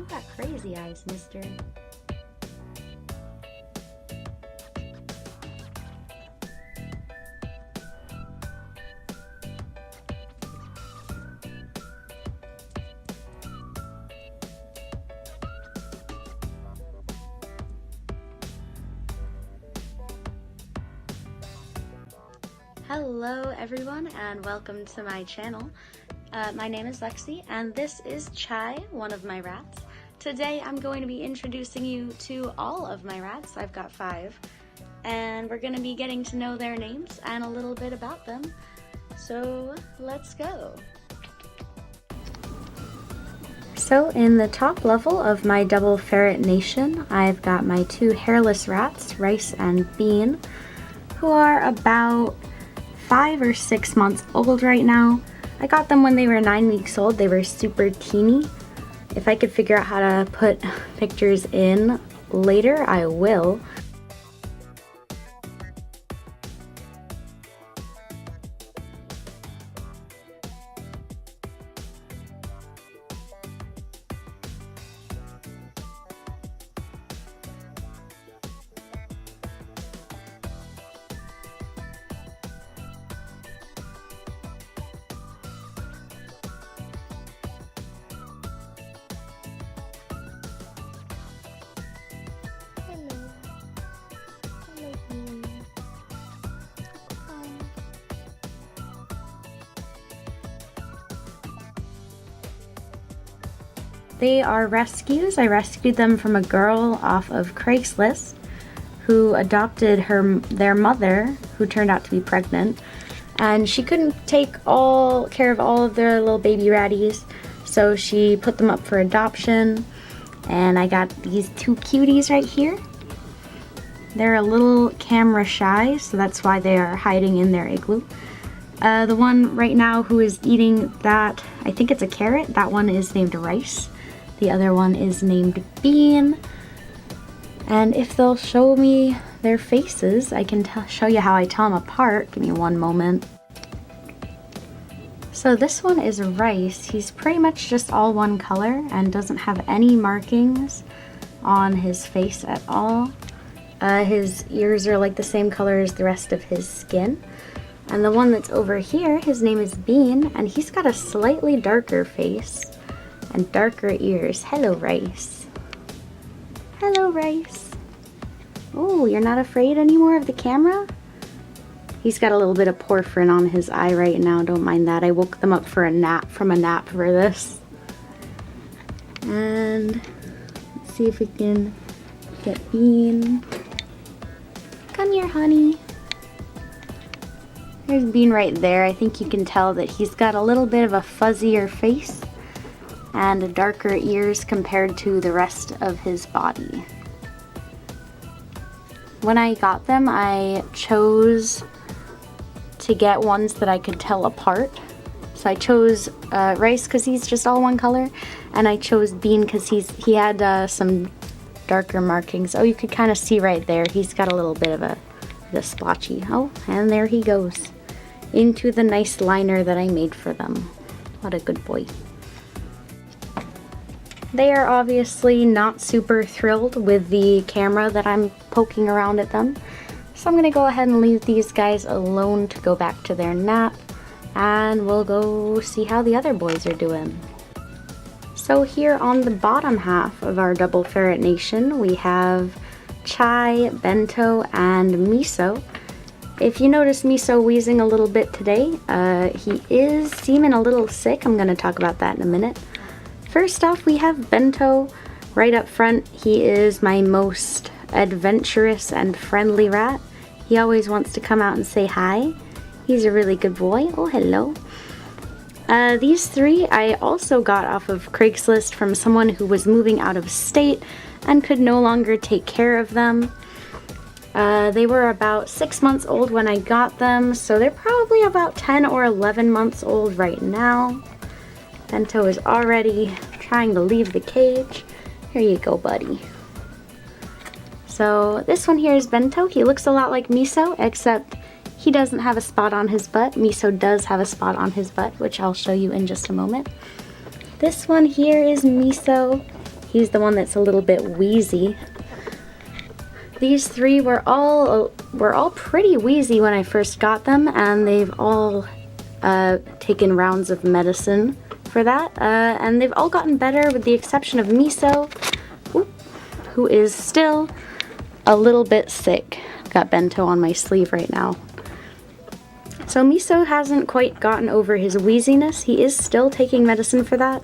got crazy eyes, mister. Hello everyone and welcome to my channel. My name is Lexi and this is Chai, one of my rats. Today I'm going to be introducing you to all of my rats. I've got 5 and we're going to be getting to know their names and a little bit about them. So let's go. So in the top level of my double ferret nation, I've got my 2 hairless rats, Rice and Bean, who are about 5 or 6 months old right now. I got them when they were 9 weeks old. They were super teeny. If I could figure out how to put pictures in later, I will. They are rescues. I rescued them from a girl off of Craigslist who adopted their mother, who turned out to be pregnant, and she couldn't take care of all of their little baby ratties, so she put them up for adoption. And I got these 2 cuties right here. They're a little camera shy, so that's why they are hiding in their igloo. The one right now who is eating that, I think it's a carrot, that one is named Rice. The other one is named Bean. And if they'll show me their faces, I can show you how I tell them apart. Give me one moment. So this one is Rice. He's pretty much just all one color and doesn't have any markings on his face at all. His ears are like the same color as the rest of his skin. And the one that's over here, his name is Bean, and he's got a slightly darker face and darker ears. Hello, Rice. Hello, Rice. Oh, you're not afraid anymore of the camera? He's got a little bit of porphyrin on his eye right now. Don't mind that. I woke them up from a nap for this. And let's see if we can get Bean. Come here, honey. There's Bean right there. I think you can tell that he's got a little bit of a fuzzier face and darker ears compared to the rest of his body. When I got them, I chose to get ones that I could tell apart. So I chose Rice because he's just all one color, and I chose Bean because he had some darker markings. Oh, you could kind of see right there. He's got a little bit of the splotchy. Oh, and there he goes into the nice liner that I made for them. What a good boy. They are obviously not super thrilled with the camera that I'm poking around at them. So I'm gonna go ahead and leave these guys alone to go back to their nap, and we'll go see how the other boys are doing. So here on the bottom half of our double ferret nation, we have Chai, Bento, and Miso. If you notice Miso wheezing a little bit today, he is seeming a little sick. I'm gonna talk about that in a minute. First off, we have Bento right up front. He is my most adventurous and friendly rat. He always wants to come out and say hi. He's a really good boy. Oh, hello. These 3 I also got off of Craigslist from someone who was moving out of state and could no longer take care of them. They were about 6 months old when I got them, so they're probably about 10 or 11 months old right now. Bento is already trying to leave the cage. Here you go, buddy. So this one here is Bento. He looks a lot like Miso, except he doesn't have a spot on his butt. Miso does have a spot on his butt, which I'll show you in just a moment. This one here is Miso. He's the one that's a little bit wheezy. These three were all pretty wheezy when I first got them, and they've all taken rounds of medicine for that, and they've all gotten better with the exception of Miso, who is still a little bit sick. I've got Bento on my sleeve right now. So Miso hasn't quite gotten over his wheeziness. He is still taking medicine for that.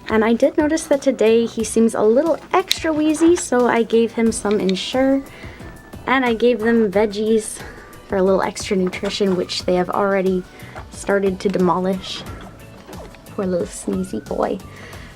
And I did notice that today he seems a little extra wheezy, so I gave him some Ensure. And I gave them veggies for a little extra nutrition, which they have already started to demolish. Poor little sneezy boy.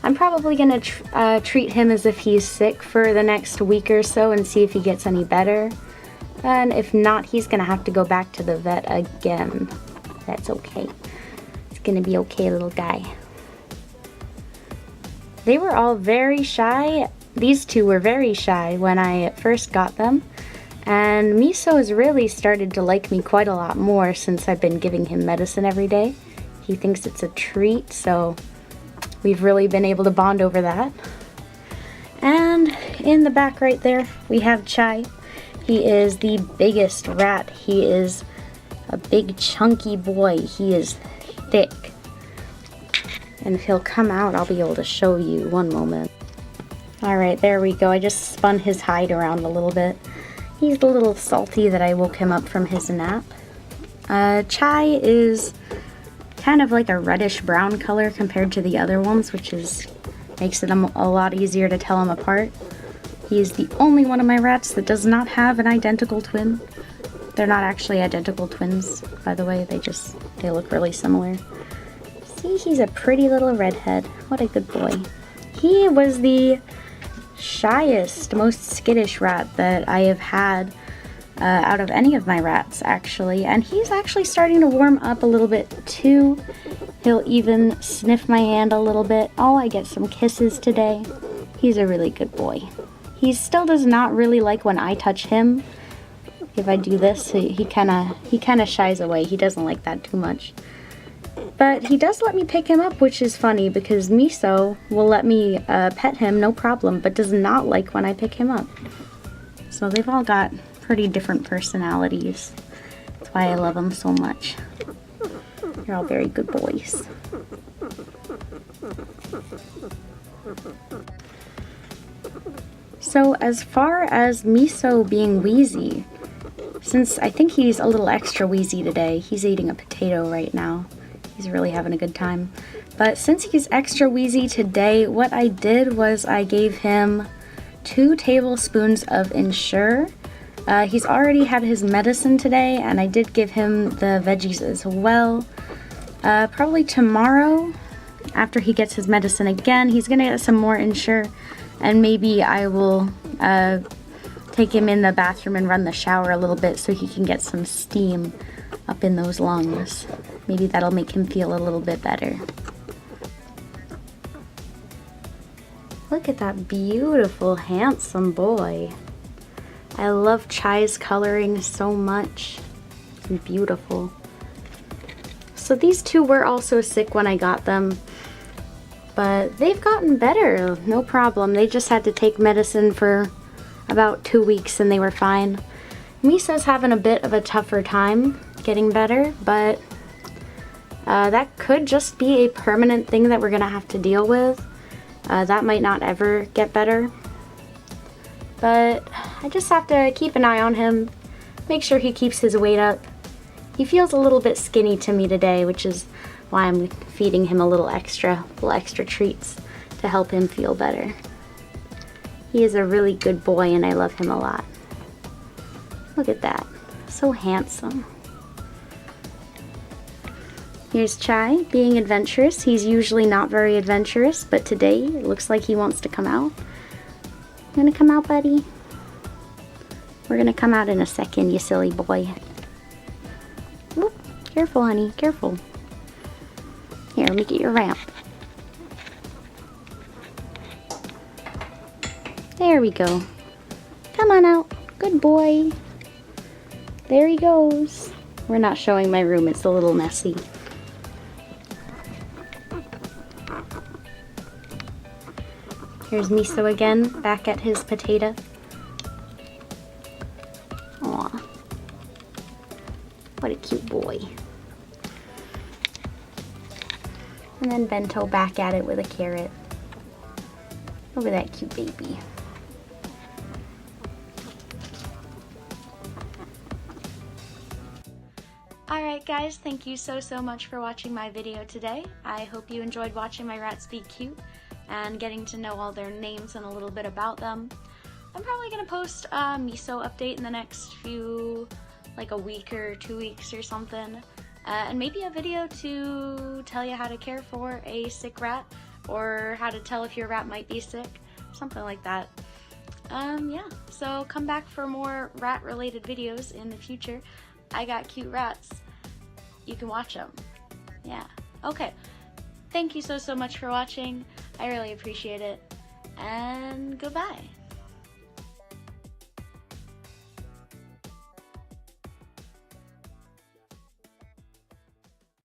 I'm probably going to treat him as if he's sick for the next week or so and see if he gets any better. And if not, he's going to have to go back to the vet again. That's okay. It's going to be okay, little guy. They were all very shy. These two were very shy when I first got them. And Miso has really started to like me quite a lot more since I've been giving him medicine every day. He thinks it's a treat, so we've really been able to bond over that. And in the back right there, we have Chai. He is the biggest rat. He is a big chunky boy. He is thick. And if he'll come out, I'll be able to show you. One moment. Alright, there we go. I just spun his hide around a little bit. He's a little salty that I woke him up from his nap. Chai is kind of like a reddish brown color compared to the other ones, which makes it a lot easier to tell them apart. He is the only one of my rats that does not have an identical twin. They're not actually identical twins, by the way. They look really similar. See, he's a pretty little redhead. What a good boy. He was the shyest, most skittish rat that I have had out of any of my rats, actually. And he's actually starting to warm up a little bit, too. He'll even sniff my hand a little bit. Oh, I get some kisses today. He's a really good boy. He still does not really like when I touch him. If I do this, he kind of shies away. He doesn't like that too much. But he does let me pick him up, which is funny because Miso will let me pet him, no problem, but does not like when I pick him up. So they've all got pretty different personalities. That's why I love them so much. They're all very good boys. So as far as Miso being wheezy, since I think he's a little extra wheezy today, he's eating a potato right now. He's really having a good time. But since he's extra wheezy today, what I did was I gave him 2 tablespoons of Ensure. He's already had his medicine today, and I did give him the veggies as well. Probably tomorrow, after he gets his medicine again, he's gonna get some more Ensure, and maybe I will take him in the bathroom and run the shower a little bit so he can get some steam up in those lungs. Maybe that'll make him feel a little bit better. Look at that beautiful, handsome boy. I love Chai's coloring so much. It's beautiful. So these two were also sick when I got them, but they've gotten better, no problem. They just had to take medicine for about 2 weeks and they were fine. Misa's having a bit of a tougher time getting better, but that could just be a permanent thing that we're gonna have to deal with. That might not ever get better, but I just have to keep an eye on him, make sure he keeps his weight up. He feels a little bit skinny to me today, which is why I'm feeding him a little extra treats to help him feel better. He is a really good boy and I love him a lot. Look at that, so handsome. Here's Chai being adventurous. He's usually not very adventurous, but today it looks like he wants to come out. You gonna come out, buddy? We're gonna come out in a second, you silly boy. Whoop, careful, honey, careful. Here, let me get your ramp. There we go. Come on out, good boy. There he goes. We're not showing my room, it's a little messy. Here's Miso again, back at his potato. Aw. What a cute boy. And then Bento back at it with a carrot. Look at that cute baby. Alright guys, thank you so much for watching my video today. I hope you enjoyed watching my rats be cute and getting to know all their names and a little bit about them. I'm probably going to post a Miso update in the next few, like a week or 2 weeks or something. And maybe a video to tell you how to care for a sick rat, or how to tell if your rat might be sick, something like that. Yeah, so come back for more rat related videos in the future. I got cute rats. You can watch them. Yeah. Okay. Thank you so much for watching. I really appreciate it. And goodbye.